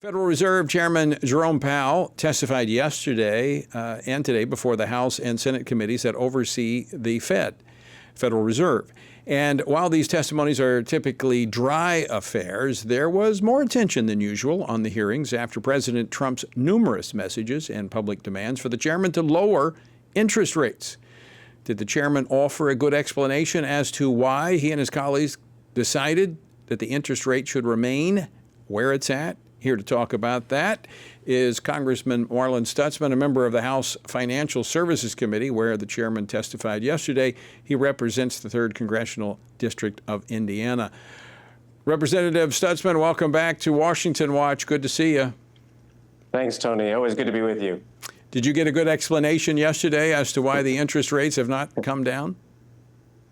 Federal Reserve Chairman Jerome Powell testified yesterday and today before the House and Senate committees that oversee the Federal Reserve. And while these testimonies are typically dry affairs, there was more attention than usual on the hearings after President Trump's numerous messages and public demands for the chairman to lower interest rates. Did the chairman offer a good explanation as to why he and his colleagues decided that the interest rate should remain where it's at? Here to talk about that is Congressman Marlin Stutzman, a member of the House Financial Services Committee, where the chairman testified yesterday. He represents the 3rd Congressional District of Indiana. Representative Stutzman, welcome back to Washington Watch. Good to see you. Thanks, Tony. Always good to be with you. Did you get a good explanation yesterday as to why the interest rates have not come down?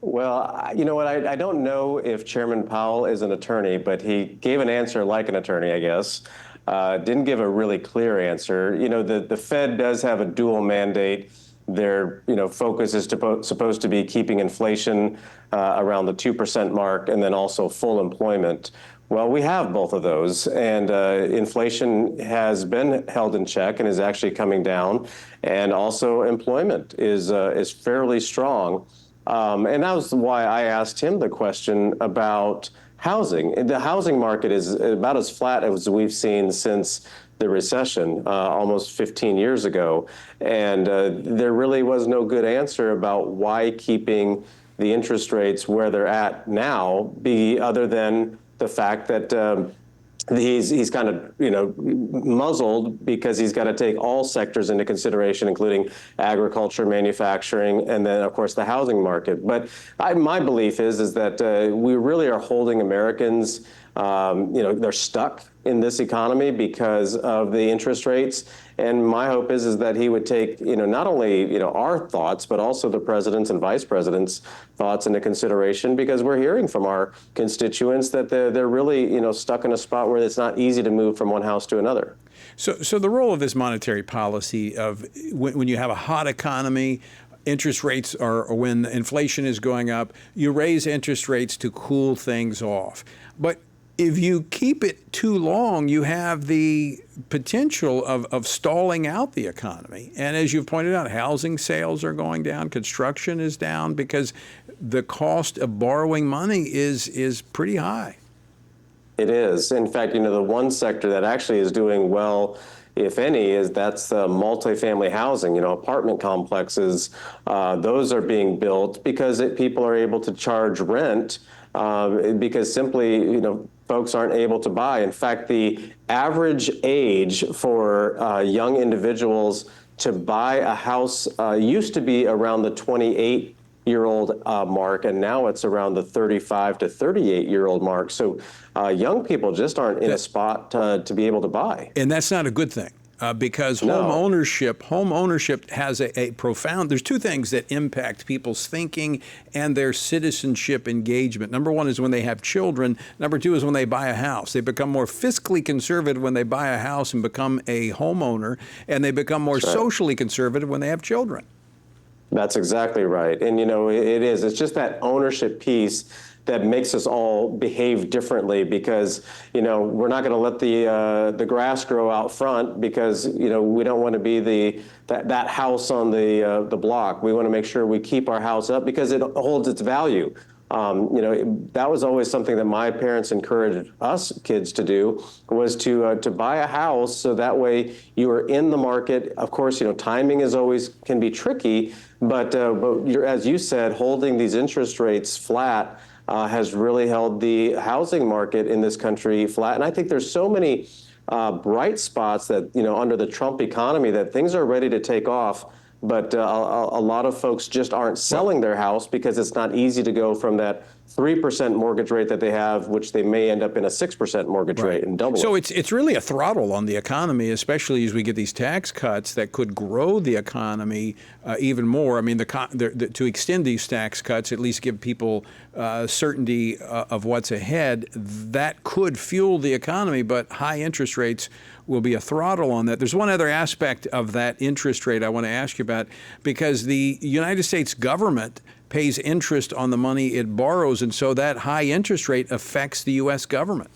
Well, you know what? I don't know if Chairman Powell is an attorney, but he gave an answer like an attorney, I guess. Didn't give a really clear answer. You know, the Fed does have a dual mandate. Their focus is supposed to be keeping inflation around the 2% mark and then also full employment. Well, we have both of those, and inflation has been held in check and is actually coming down, and also employment is fairly strong. And that was why I asked him the question about housing. The housing market is about as flat as we've seen since the recession, almost 15 years ago. And there really was no good answer about why keeping the interest rates where they're at now be other than the fact that he's kind of, muzzled because he's got to take all sectors into consideration, including agriculture, manufacturing, and then, of course, the housing market. But my belief is that we really are holding Americans, they're stuck in this economy because of the interest rates. And my hope is that he would take, not only, our thoughts, but also the president's and vice president's thoughts into consideration, because we're hearing from our constituents that they're really, stuck in a spot where it's not easy to move from one house to another. So the role of this monetary policy of when you have a hot economy, interest rates are, when inflation is going up, you raise interest rates to cool things off. But if you keep it too long, you have the potential of stalling out the economy. And as you've pointed out, housing sales are going down, construction is down because the cost of borrowing money is pretty high. It is. In fact, the one sector that actually is doing well, if any, that's multifamily housing, apartment complexes. Those are being built because people are able to charge rent because simply, folks aren't able to buy. In fact, the average age for young individuals to buy a house used to be around the 28-year-old mark, and now it's around the 35 to 38-year-old mark. So young people just aren't in a spot to be able to buy. And that's not a good thing. Because home ownership has a profound, there's two things that impact people's thinking and their citizenship engagement. Number one is when they have children. Number two is when they buy a house. They become more fiscally conservative when they buy a house and become a homeowner, and they become more socially conservative when they have children. That's exactly right. And, it's just that ownership piece that makes us all behave differently, because we're not going to let the grass grow out front because we don't want to be that house on the block. We want to make sure we keep our house up because it holds its value. That was always something that my parents encouraged us kids to do, was to buy a house so that way you are in the market. Of course, timing is always can be tricky, but as you said, holding these interest rates flat has really held the housing market in this country flat. And I think there's so many bright spots that, under the Trump economy, that things are ready to take off. But a lot of folks just aren't selling their house because it's not easy to go from that 3% mortgage rate that they have, which they may end up in a 6% mortgage rate and double it. So it's really a throttle on the economy, especially as we get these tax cuts that could grow the economy even more. I mean, to extend these tax cuts, at least give people certainty of what's ahead, that could fuel the economy, but high interest rates will be a throttle on that. There's one other aspect of that interest rate I want to ask you about, because the United States government pays interest on the money it borrows, and so that high interest rate affects the U.S. government.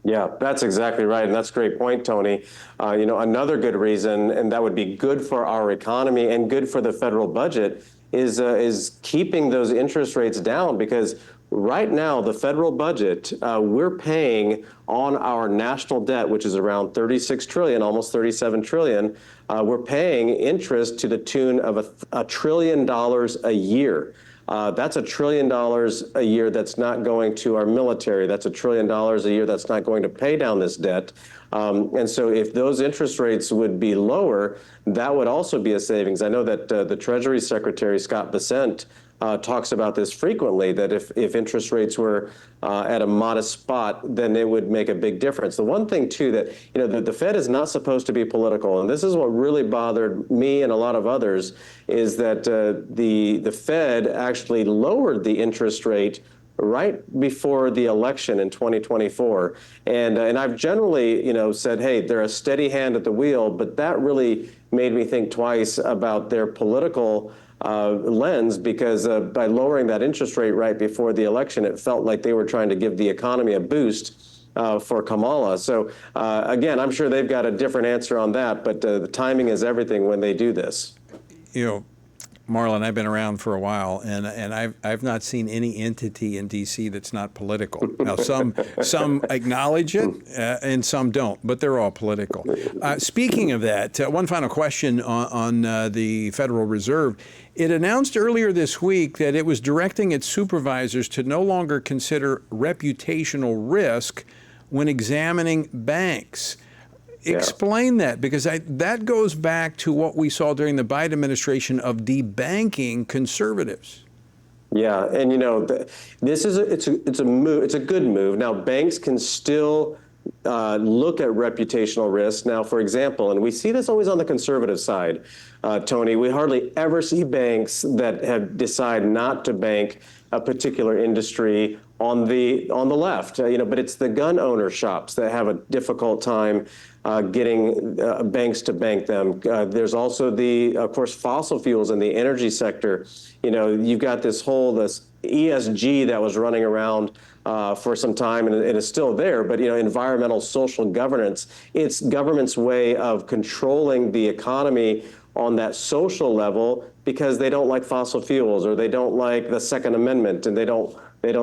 Yeah, that's exactly right. And that's a great point, Tony. Another good reason, and that would be good for our economy and good for the federal budget, is keeping those interest rates down, because right now the federal budget, we're paying on our national debt, which is around 36 trillion, almost 37 trillion. We're paying interest to the tune of a trillion dollars a year. That's $1 trillion a year that's not going to our military. That's $1 trillion a year that's not going to pay down this debt. And so if those interest rates would be lower, that would also be a savings. I know that the Treasury Secretary, Scott Bessent, talks about this frequently, that if interest rates were at a modest spot, then it would make a big difference. The one thing, too, that the Fed is not supposed to be political, and this is what really bothered me and a lot of others, is that the Fed actually lowered the interest rate right before the election in 2024. And I've generally, said, hey, they're a steady hand at the wheel, but that really made me think twice about their political lens, because by lowering that interest rate right before the election, it felt like they were trying to give the economy a boost for Kamala. So again, I'm sure they've got a different answer on that, but the timing is everything when they do this. Marlon, I've been around for a while, and I've not seen any entity in D.C. that's not political. Now, some acknowledge it, and some don't, but they're all political. Speaking of that, one final question on the Federal Reserve. It announced earlier this week that it was directing its supervisors to no longer consider reputational risk when examining banks. Explain that, because that goes back to what we saw during the Biden administration of debanking conservatives. Yeah, and this is it's a move. It's a good move. Now, banks can still look at reputational risk. Now, for example, and we see this always on the conservative side, Tony, we hardly ever see banks that have decided not to bank a particular industry on the left, but it's the gun owner shops that have a difficult time getting banks to bank them. There's also of course, fossil fuels in the energy sector. You've got this ESG that was running around for some time, and it is still there, but environmental social governance, it's government's way of controlling the economy on that social level, because they don't like fossil fuels, or they don't like the Second Amendment, and they don't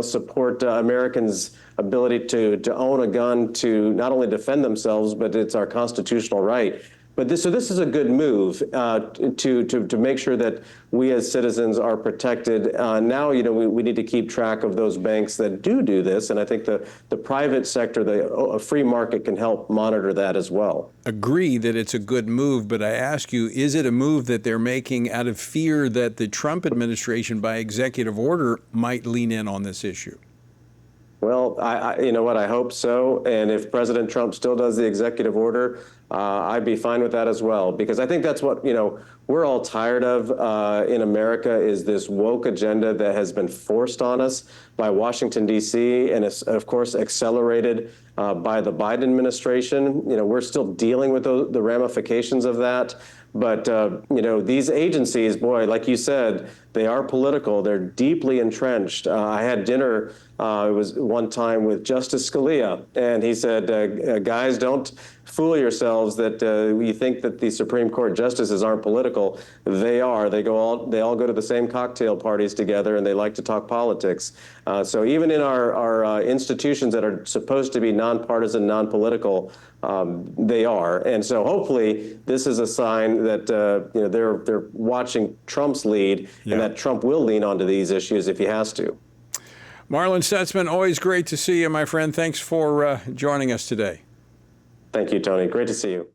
support Americans' ability to own a gun to not only defend themselves, but it's our constitutional right. But this is a good move to make sure that we as citizens are protected. Now, we need to keep track of those banks that do this, and I think the private sector, the free market, can help monitor that as well. Agree that it's a good move, but I ask you, is it a move that they're making out of fear that the Trump administration, by executive order, might lean in on this issue? Well, you know what, I hope so. And if President Trump still does the executive order, I'd be fine with that as well, because I think that's what, we're all tired of in America, is this woke agenda that has been forced on us by Washington, D.C., and it's, of course, accelerated by the Biden administration. We're still dealing with the ramifications of that. But, these agencies, boy, like you said, they are political. They're deeply entrenched. I had dinner, it was one time with Justice Scalia, and he said, guys, don't fool yourselves that you think that the Supreme Court justices aren't political. They are. They all go to the same cocktail parties together, and they like to talk politics. So even in our institutions that are supposed to be nonpartisan, non-political, they are. And so hopefully this is a sign that they're watching Trump's lead, and that Trump will lean onto these issues if he has to. Marlon Stutzman, always great to see you, my friend. Thanks for joining us today. Thank you, Tony. Great to see you.